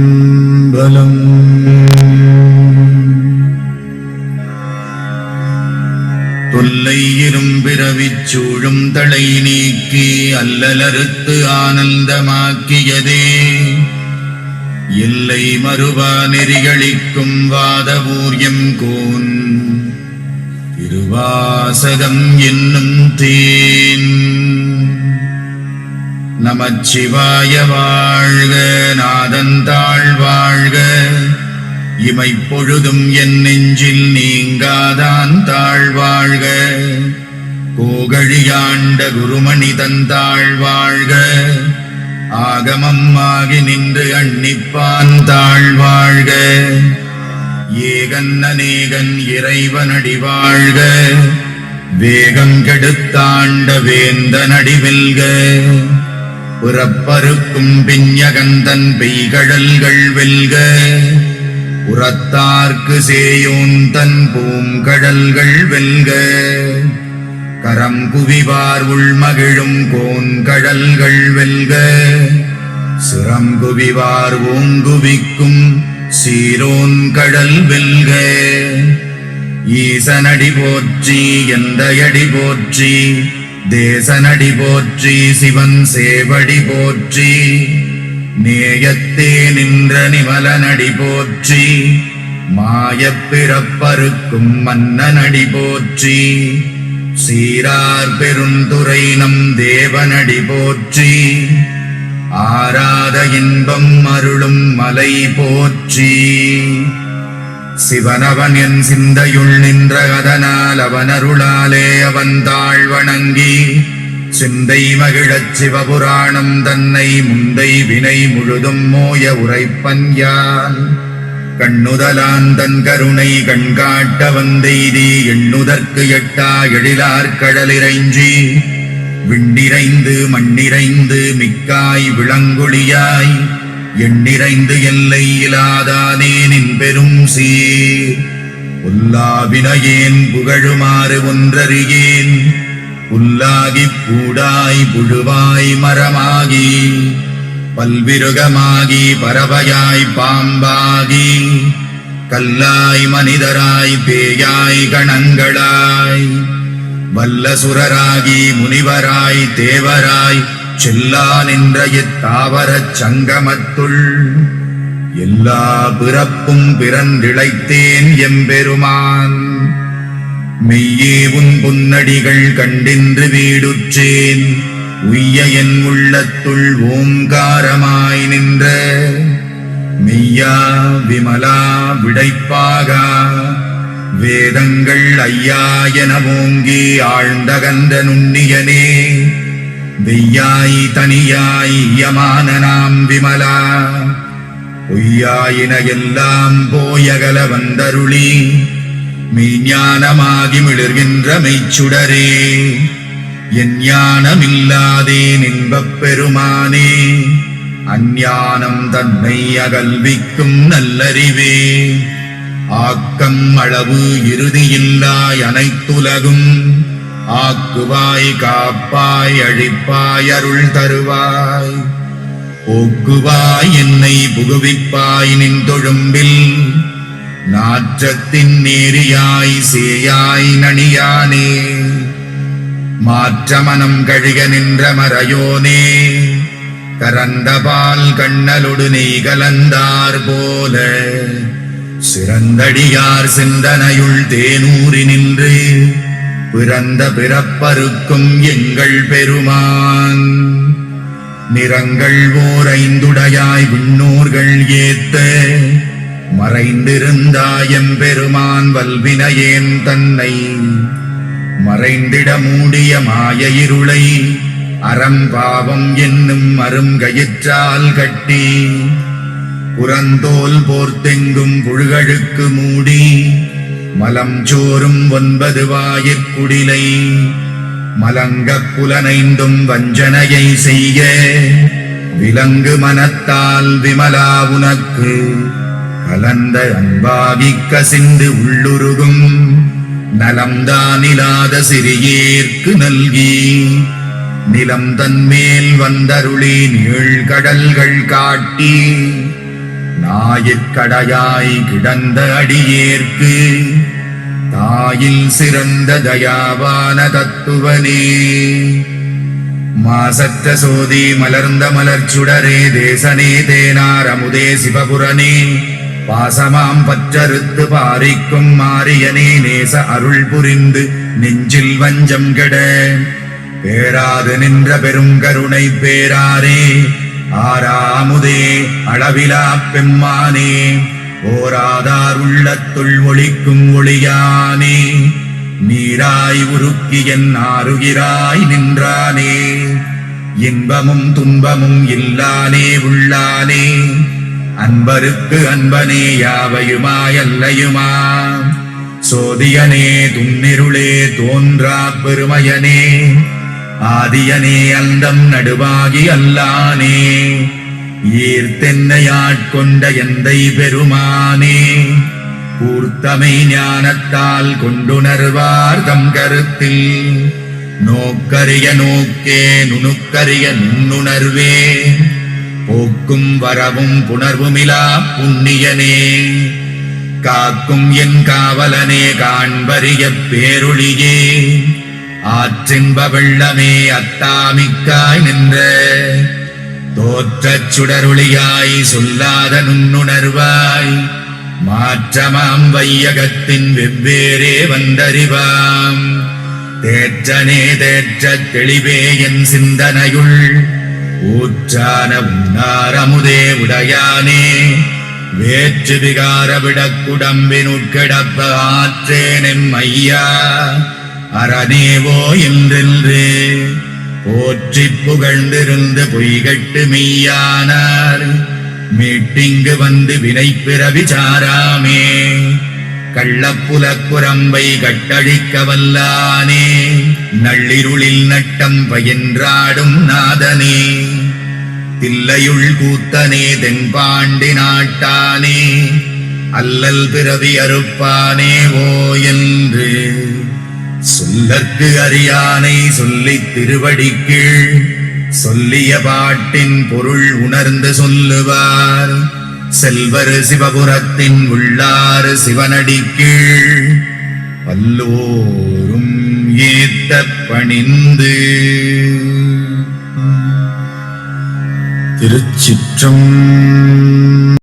திருச்சிற்றம்பலம். தொல்லை இரும்பிறவிச் சூழும் தலை நீக்கி அல்லலறுத்து ஆனந்தமாக்கியதே எல்லை மறுவா நெறிகளிக்கும் வாதவூர்யம் கோன் திருவாசகம் என்னும் தேன். நமச்சிவாய வாழ்க, நாதந்தாள் வாழ்க, இமைப்பொழுதும் என் நெஞ்சில் நீங்காதான் தாழ்வாழ்க. கோகழியாண்ட குருமணி தந்தாள் வாழ்க, ஆகமம் ஆகி நின்று அன்னிப்பான் தாழ்வாழ்க. ஏகன் அநேகன் இறைவனடி வாழ்க, வேகம் கெடுத்தாண்ட வேந்தனடி வெல்க. புறப்பருக்கும் பிஞகந்தன் பெய்கடல்கள் வெல்க, உரத்தார்க்கு சேயோன் தன் பூங்கடல்கள் வெல்க. கரம் குவிவார் உள்மகிழும் கோன்கடல்கள் வெல்க, சிரம் குவிவார் ஓங்குவிக்கும் சீரோன் கடல் வெல்க. ஈசனடி போற்றி, எந்தையடி போற்றி, தேசனடி போற்றி, சிவன் சேவடி போற்றி. நேயத்தே நின்ற நிமலனடி போற்றி, மாயப் பிறப்பறுக்கும் மன்னனடி போற்றி. சீரார் பெருந்துரை நம் தேவனடி போற்றி, ஆராத இன்பம் அருளும் மலை போற்றி. சிவனவன் என் சிந்தையுள் நின்ற அதனால் அவனருளாலே அவன் தாழ் வணங்கி சிந்தை மகிழச் சிவபுராணம் தன்னை முந்தை வினை முழுதும் மோய உரைப்பன் யான். கண்ணுதலான் தன் கருணை கண்காட்ட வந்தெய்தி எண்ணுதற்கு எட்டா எழிலார் கடலிறைஞ்சி விண்டிரைந்து மண்ணிறைந்து மிக்காய் விளங்கொழியாய் எண்ணிறைந்து எல்லை இலாதானே நின் பெரும் சீர். உல்லாவினையேன் புகழுமாறு ஒன்றறியேன், புல்லாகிப் பூடாய் புழுவாய் மரமாகி பல்விருகமாகி பறவையாய் பாம்பாகி கல்லாய் மனிதராய் பேயாய் கணங்களாய் வல்லசுரராகி முனிவராய் தேவராய் செல்லா நின்ற இத்தாவரச் சங்கமத்துள் எல்லா பிறப்பும் பிறந்திழைத்தேன் எம்பெருமான். மெய்யே உன் பொன்னடிகள் கண்டின்று வீடுற்றேன், உய்ய என் உள்ளத்துள் ஓங்காரமாய் நின்ற மெய்யா விமலா விடைப்பாகா. வேதங்கள் ஐயா என ஓங்கி ஆழ்ந்தகந்த நுண்ணியனே, வெய்யாய் தனியாய் யமான நாம் விமலா. பொய்யாயின எல்லாம் போயகல வந்தருளி மெய்ஞானமாகி மிளர்கின்ற மெய்ச்சுடரே. என் ஞானமில்லாதேன் இன்பப் பெருமானே, அஞ்ஞானம் தன்னை அகல்விக்கும் நல்லறிவே. ஆக்கம் அளவு இறுதியில்லாய் அனைத்துலகும் ஆக்குவாய் காப்பாய் அழிப்பாய் அருள் தருவாய். போக்குவாய் என்னை புகுவிப்பாய் நின் தொழும்பில், நாற்றத்தின் நேரியாய் சேயாய் நணியானே. மாற்றமனம் கழிக நின்ற மறையோனே, கரந்தபால் கண்ணலொடு நெய் கலந்தார் போல சிறந்தடியார் சிந்தனையுள் தேனூறி நின்று பிறந்த பிறப்பருக்கும் எங்கள் பெருமான். நிறங்கள் ஓர் ஐந்துடையாய் விண்ணோர்கள் ஏத்த மறைந்திருந்தாயம் பெருமான் வல்வினையேன் தன்னை மறைந்திட மூடிய மாய இருளை அறம்பாவம் என்னும் அருங்கயிற்றால் கட்டி புறந்தோல் போர்த்தெங்கும் புழுகழுக்கு மூடி மலம் சோறும் 9 வாயிற்குடிலை மலங்கப் புலனைந்தும் வஞ்சனையை செய்ய விலங்கு மனத்தால் விமலா உனக்கு கலந்த அன்பாகிக் கசிந்து உள்ளுருகும் நலம்தானிலாத சிறியேற்கு நல்கி நிலம் தன்மேல் வந்தருளி நீழ்கடல்கள் காட்டி ஞாயிற்கடையாய் கிடந்த அடியேற்கு தாயில் சிறந்த தயாவான தத்துவனே. மாசற்ற சோதி மலர்ந்த மலர்ச்சுடரே தேசனே தேனார் அமுதே சிவபுரனே பாசமாம் பற்றறுத்து பாரிக்கும் மாரியனே நேச அருள் புரிந்து நெஞ்சில் வஞ்சம் கெட பேராது நின்ற பெருங்கருணை பேராரே ஆராமுதே அளவிலா பெம்மானே ஓராதார் உள்ளத்துள் ஒளிக்கும் ஒளியானே நீராய் உருக்கி என் ஆருகிறாய் நின்றானே இன்பமும் துன்பமும் இல்லானே உள்ளானே அன்பருக்கு அன்பனே யாவையுமாயல்லையுமா சோதியனே துன்னிருளே தோன்றா பெருமையனே ஆதியனே அந்தம் நடுவாகி அல்லானே ஈர்த்தென்னையாட்கொண்ட எந்தை பெருமானே கூர்த்தமை ஞானத்தால் கொண்டுணர்வார் தம் கருத்தில் நோக்கரிய நோக்கே நுணுக்கரிய நுண்ணுணர்வே போக்கும் வரவும் புணர்வுமிலா புண்ணியனே காக்கும் என் காவலனே காண்பரிய பேரொளியே ஆற்றின்ப வெள்ளமே அத்தாமிக்காய் நின்ற தோற்றச் சுடருளியாய் சொல்லாத நுண்ணுணர்வாய் மாற்றமாம் வையகத்தின் வெவ்வேறே வந்தறிவாம் தேற்றனே தேற்றத் தெளிவே என் சிந்தனையுள் ஊற்றான உன்னாரமுதே உடையானே வேற்று விகார விடக்குடம்பினுட்கிடப்ப ஆற்றேனெம் ஐயா அரணேவோ என்றென்று போற்றி புகழ்ந்திருந்து பொய்கட்டு மெய்யானார் மீட்டிங்கு வந்து வினை பிறவி சாராமே கள்ளப்புலக்குரம்பை கட்டழிக்க வல்லானே நள்ளிருளில் நட்டம் பயின்றாடும் நாதனே தில்லையுள் கூத்தனே தென்பாண்டி நாட்டானே அல்லல் பிறவி அறுப்பானே ஓ என்று சொல்லற்கு அறியானை சொல்லித் திருவடிக்கீழ் சொல்லிய பாட்டின் பொருள் உணர்ந்து சொல்லுவார் செல்வர் சிவபுரத்தின் உள்ளாறு சிவனடிக்கீழ் பல்லோரும் ஏத்த பணிந்து. திருச்சிற்றம்.